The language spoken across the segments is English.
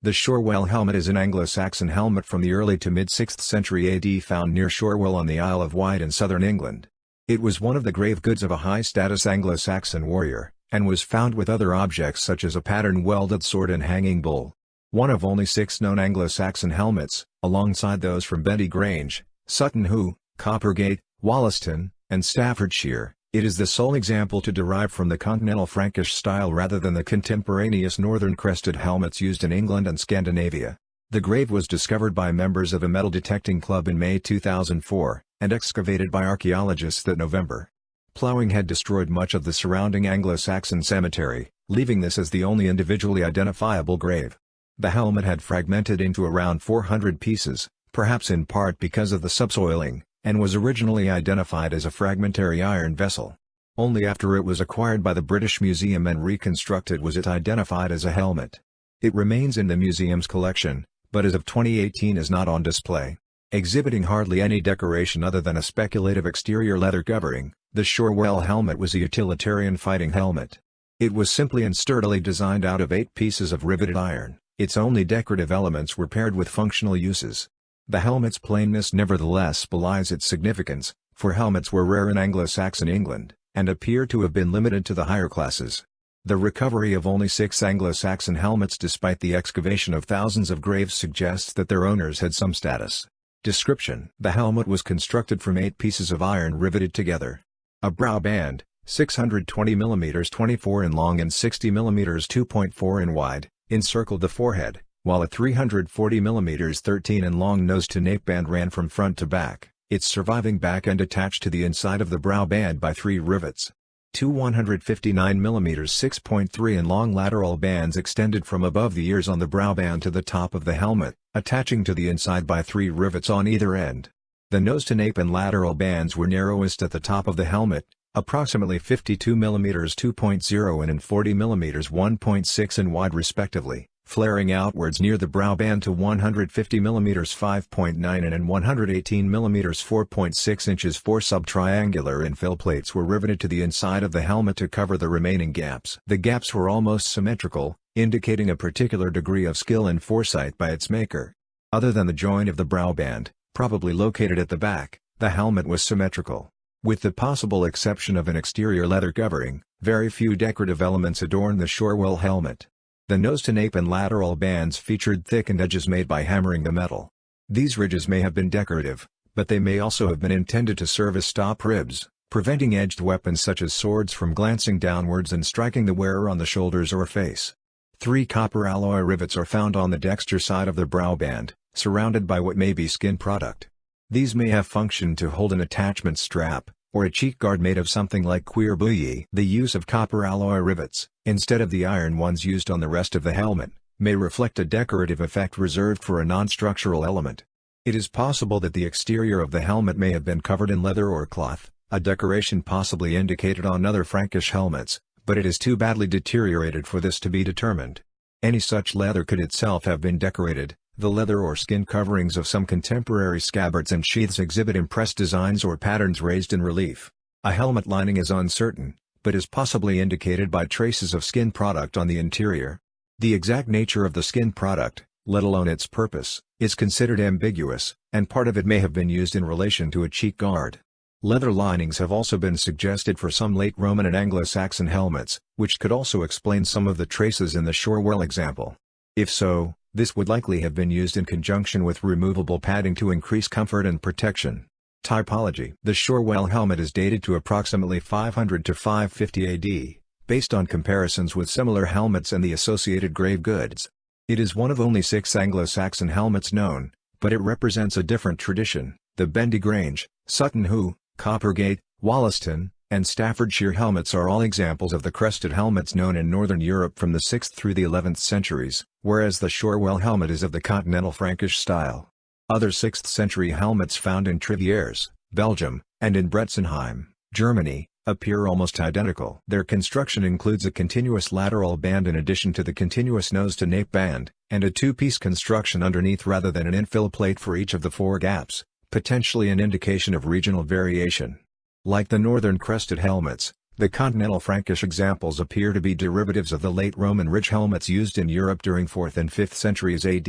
The Shorwell helmet is an Anglo-Saxon helmet from the early to mid-6th century AD found near Shorwell on the Isle of Wight in southern England. It was one of the grave goods of a high-status Anglo-Saxon warrior, and was found with other objects such as a pattern-welded sword and hanging bull. One of only 6 known Anglo-Saxon helmets, alongside those from Bendy Grange, Sutton Hoo, Coppergate, Wollaston, and Staffordshire, it is the sole example to derive from the continental Frankish style rather than the contemporaneous northern crested helmets used in England and Scandinavia. The grave was discovered by members of a metal detecting club in May 2004, and excavated by archaeologists that November. Ploughing had destroyed much of the surrounding Anglo-Saxon cemetery, leaving this as the only individually identifiable grave. The helmet had fragmented into around 400 pieces, perhaps in part because of the subsoiling, and was originally identified as a fragmentary iron vessel. Only after it was acquired by the British Museum and reconstructed was it identified as a helmet. It remains in the museum's collection, but as of 2018 is not on display. Exhibiting hardly any decoration other than a speculative exterior leather covering, the Shorwell helmet was a utilitarian fighting helmet. It was simply and sturdily designed out of 8 pieces of riveted iron. Its only decorative elements were paired with functional uses. The helmet's plainness nevertheless belies its significance, for helmets were rare in Anglo-Saxon England, and appear to have been limited to the higher classes. The recovery of only 6 Anglo-Saxon helmets despite the excavation of thousands of graves suggests that their owners had some status. Description: the helmet was constructed from 8 pieces of iron riveted together. A brow band, 620 mm 24 in long and 60 mm 2.4 in wide, encircled the forehead, while a 340 mm 13 in long nose-to-nape band ran from front to back, its surviving back end attached to the inside of the brow band by 3 rivets. 2 159 mm 6.3 in long lateral bands extended from above the ears on the brow band to the top of the helmet, attaching to the inside by 3 rivets on either end. The nose-to-nape and lateral bands were narrowest at the top of the helmet, approximately 52 mm 2.0 and 40 mm 1.6 in wide respectively, flaring outwards near the brow band to 150 mm 5.9 and 118 mm 4.6 inches. 4 sub-triangular infill plates were riveted to the inside of the helmet to cover the remaining gaps. The gaps were almost symmetrical, indicating a particular degree of skill and foresight by its maker. Other than the joint of the brow band, probably located at the back, the helmet was symmetrical. With the possible exception of an exterior leather covering, very few decorative elements adorned the Shorwell helmet. The nose-to-nape and lateral bands featured thickened edges made by hammering the metal. These ridges may have been decorative, but they may also have been intended to serve as stop ribs, preventing edged weapons such as swords from glancing downwards and striking the wearer on the shoulders or face. 3 copper alloy rivets are found on the dexter side of the brow band, surrounded by what may be skin product. These may have functioned to hold an attachment strap, or a cheek guard made of something like cuir bouilli. The use of copper alloy rivets, instead of the iron ones used on the rest of the helmet, may reflect a decorative effect reserved for a non-structural element. It is possible that the exterior of the helmet may have been covered in leather or cloth, a decoration possibly indicated on other Frankish helmets, but it is too badly deteriorated for this to be determined. Any such leather could itself have been decorated. The leather or skin coverings of some contemporary scabbards and sheaths exhibit impressed designs or patterns raised in relief. A helmet lining is uncertain, but is possibly indicated by traces of skin product on the interior. The exact nature of the skin product, let alone its purpose, is considered ambiguous, and part of it may have been used in relation to a cheek guard. Leather linings have also been suggested for some late Roman and Anglo-Saxon helmets, which could also explain some of the traces in the Shorwell example. If so, this would likely have been used in conjunction with removable padding to increase comfort and protection. Typology: the Shorwell helmet is dated to approximately 500 to 550 AD, based on comparisons with similar helmets and the associated grave goods. It is one of only 6 Anglo-Saxon helmets known, but it represents a different tradition. The Bendy Grange, Sutton Hoo, Coppergate, Wollaston, and Staffordshire helmets are all examples of the crested helmets known in Northern Europe from the 6th through the 11th centuries, whereas the Shorwell helmet is of the continental Frankish style. Other 6th century helmets found in Triviers, Belgium, and in Bretzenheim, Germany, appear almost identical. Their construction includes a continuous lateral band in addition to the continuous nose-to-nape band, and a 2-piece construction underneath rather than an infill plate for each of the 4 gaps, potentially an indication of regional variation. Like the northern crested helmets, The continental Frankish examples appear to be derivatives of the late Roman ridge helmets used in Europe during 4th and 5th centuries AD.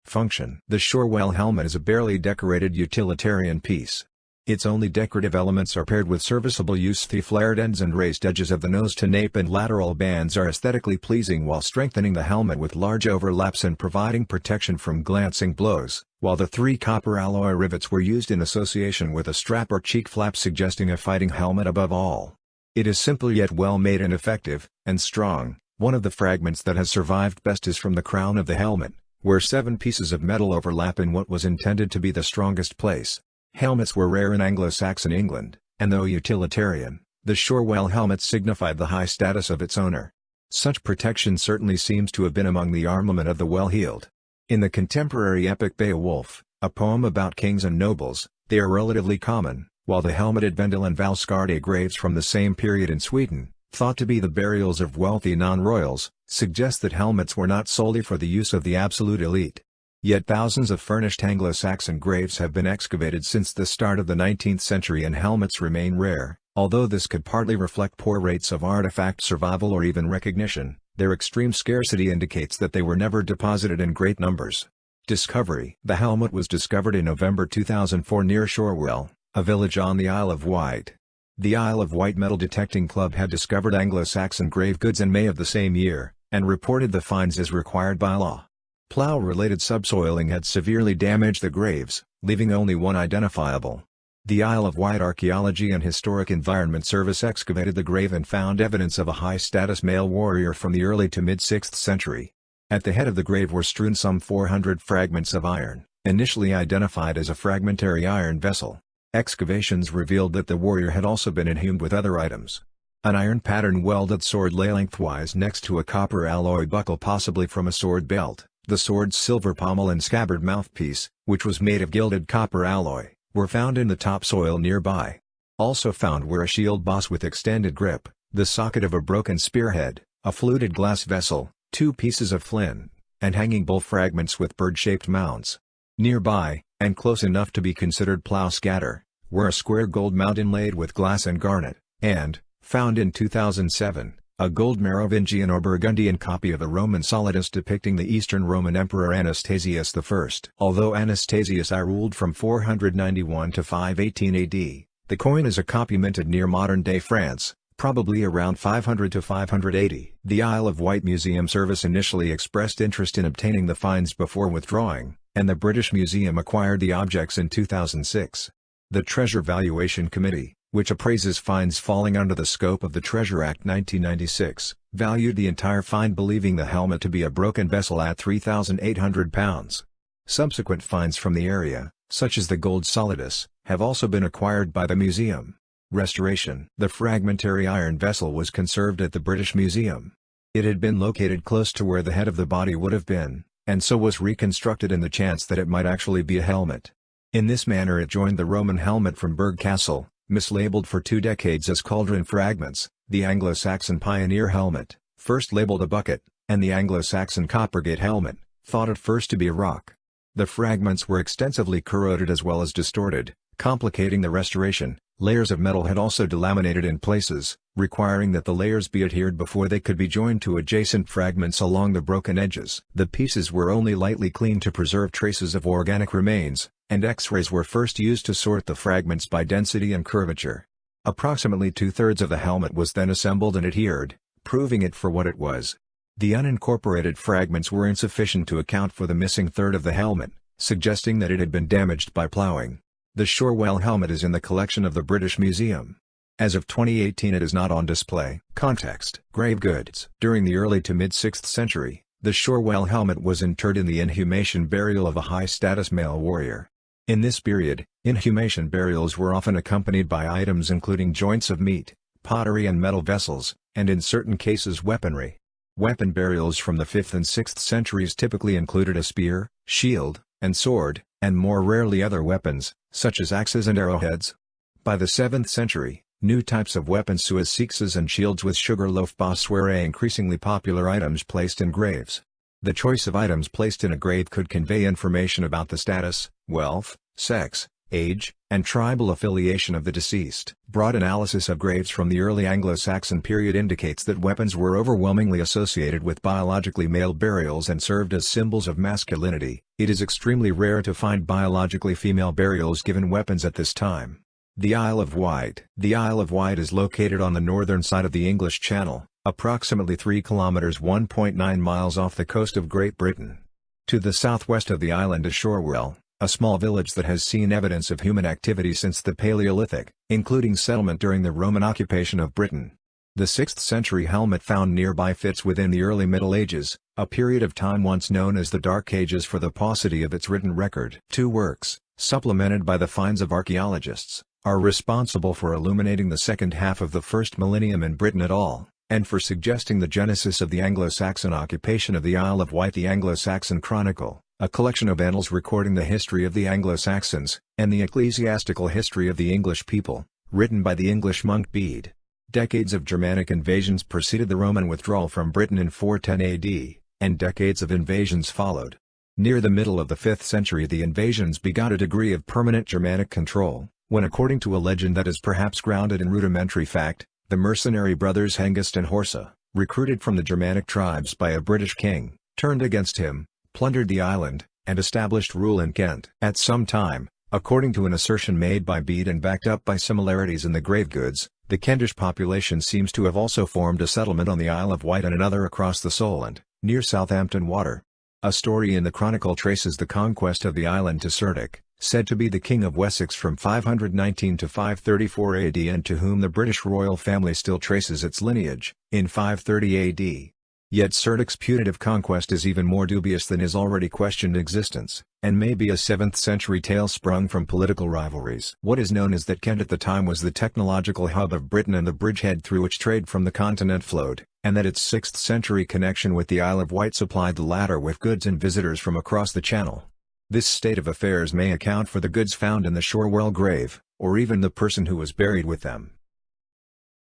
Function: the Shorwell helmet is a barely decorated utilitarian piece. Its only decorative elements are paired with serviceable use. The flared ends and raised edges of the nose to nape and lateral bands are aesthetically pleasing while strengthening the helmet with large overlaps and providing protection from glancing blows, while the 3 copper alloy rivets were used in association with a strap or cheek flap, suggesting a fighting helmet above all. It is simple yet well made and effective, and strong. One of the fragments that has survived best is from the crown of the helmet, where 7 pieces of metal overlap in what was intended to be the strongest place. Helmets were rare in Anglo-Saxon England, and though utilitarian, the Shorwell helmet signified the high status of its owner. Such protection certainly seems to have been among the armament of the well-heeled. In the contemporary epic Beowulf, a poem about kings and nobles, they are relatively common, while the helmeted Vendel and Valskarde graves from the same period in Sweden, thought to be the burials of wealthy non-royals, suggest that helmets were not solely for the use of the absolute elite. Yet thousands of furnished Anglo-Saxon graves have been excavated since the start of the 19th century and helmets remain rare. Although this could partly reflect poor rates of artifact survival or even recognition, their extreme scarcity indicates that they were never deposited in great numbers. Discovery: the helmet was discovered in November 2004 near Shorwell, a village on the Isle of Wight. The Isle of Wight Metal Detecting Club had discovered Anglo-Saxon grave goods in May of the same year, and reported the finds as required by law. Plough-related subsoiling had severely damaged the graves, leaving only one identifiable. The Isle of Wight Archaeology and Historic Environment Service excavated the grave and found evidence of a high-status male warrior from the early to mid-6th century. At the head of the grave were strewn some 400 fragments of iron, initially identified as a fragmentary iron vessel. Excavations revealed that the warrior had also been inhumed with other items. An iron pattern welded sword lay lengthwise next to a copper alloy buckle, possibly from a sword belt. The sword's silver pommel and scabbard mouthpiece, which was made of gilded copper alloy, were found in the topsoil nearby. Also found were a shield boss with extended grip, the socket of a broken spearhead, a fluted glass vessel, 2 pieces of flint, and hanging bull fragments with bird-shaped mounts. Nearby, and close enough to be considered plough scatter, were a square gold mount inlaid with glass and garnet, and, found in 2007, a gold Merovingian or Burgundian copy of a Roman solidus depicting the Eastern Roman Emperor Anastasius I. Although Anastasius I ruled from 491 to 518 AD, the coin is a copy minted near modern-day France, probably around 500 to 580. The Isle of Wight Museum Service initially expressed interest in obtaining the finds before withdrawing, and the British Museum acquired the objects in 2006. The Treasure Valuation Committee, which appraises finds falling under the scope of the Treasure Act 1996, valued the entire find, believing the helmet to be a broken vessel at £3,800. Subsequent finds from the area, such as the gold solidus, have also been acquired by the museum. Restoration: the fragmentary iron vessel was conserved at the British Museum. It had been located close to where the head of the body would have been, and so was reconstructed in the chance that it might actually be a helmet. In this manner it joined the Roman helmet from Burgh Castle, mislabeled for 2 decades as cauldron fragments, the Anglo-Saxon pioneer helmet, first labeled a bucket, and the Anglo-Saxon coppergate helmet, thought at first to be a rock. The fragments were extensively corroded as well as distorted, complicating the restoration. Layers of metal had also delaminated in places, requiring that the layers be adhered before they could be joined to adjacent fragments along the broken edges. The pieces were only lightly cleaned to preserve traces of organic remains, and X-rays were first used to sort the fragments by density and curvature. Approximately 2/3 of the helmet was then assembled and adhered, proving it for what it was. The unincorporated fragments were insufficient to account for the missing third of the helmet, suggesting that it had been damaged by ploughing. The Shorwell helmet is in the collection of the British Museum. As of 2018 it is not on display. Context: grave goods. During the early to mid-6th century, the Shorwell helmet was interred in the inhumation burial of a high-status male warrior. In this period, inhumation burials were often accompanied by items including joints of meat, pottery and metal vessels, and in certain cases weaponry. Weapon burials from the 5th and 6th centuries typically included a spear, shield, and sword, and more rarely other weapons, such as axes and arrowheads. By the 7th century, new types of weapons such as sixes and shields with sugar loaf boss were increasingly popular items placed in graves. The choice of items placed in a grave could convey information about the status, wealth, sex, age, and tribal affiliation of the deceased. Broad analysis of graves from the early Anglo-Saxon period indicates that weapons were overwhelmingly associated with biologically male burials and served as symbols of masculinity. It is extremely rare to find biologically female burials given weapons at this time. The Isle of Wight. The Isle of Wight is located on the northern side of the English Channel, approximately 3 kilometers (1.9 miles) off the coast of Great Britain. To the southwest of the island is Shorwell, a small village that has seen evidence of human activity since the Paleolithic, including settlement during the Roman occupation of Britain. The 6th century helmet found nearby fits within the early Middle Ages, a period of time once known as the Dark Ages for the paucity of its written record. Two works, supplemented by the finds of archaeologists, are responsible for illuminating the second half of the first millennium in Britain at all, and for suggesting the genesis of the Anglo-Saxon occupation of the Isle of Wight. The Anglo-Saxon Chronicle, a collection of annals recording the history of the Anglo-Saxons, and the ecclesiastical history of the English people, written by the English monk Bede. Decades of Germanic invasions preceded the Roman withdrawal from Britain in 410 AD, and decades of invasions followed. Near the middle of the 5th century the invasions begot a degree of permanent Germanic control, when according to a legend that is perhaps grounded in rudimentary fact, the mercenary brothers Hengist and Horsa, recruited from the Germanic tribes by a British king, turned against him, plundered the island, and established rule in Kent. At some time, according to an assertion made by Bede and backed up by similarities in the grave goods, the Kentish population seems to have also formed a settlement on the Isle of Wight and another across the Solent, near Southampton Water. A story in the Chronicle traces the conquest of the island to Cerdic, said to be the King of Wessex from 519 to 534 AD and to whom the British royal family still traces its lineage, in 530 AD. Yet Cerdic's putative conquest is even more dubious than his already questioned existence, and may be a 7th century tale sprung from political rivalries. What is known is that Kent at the time was the technological hub of Britain and the bridgehead through which trade from the continent flowed, and that its 6th century connection with the Isle of Wight supplied the latter with goods and visitors from across the Channel. This state of affairs may account for the goods found in the Shorwell grave, or even the person who was buried with them.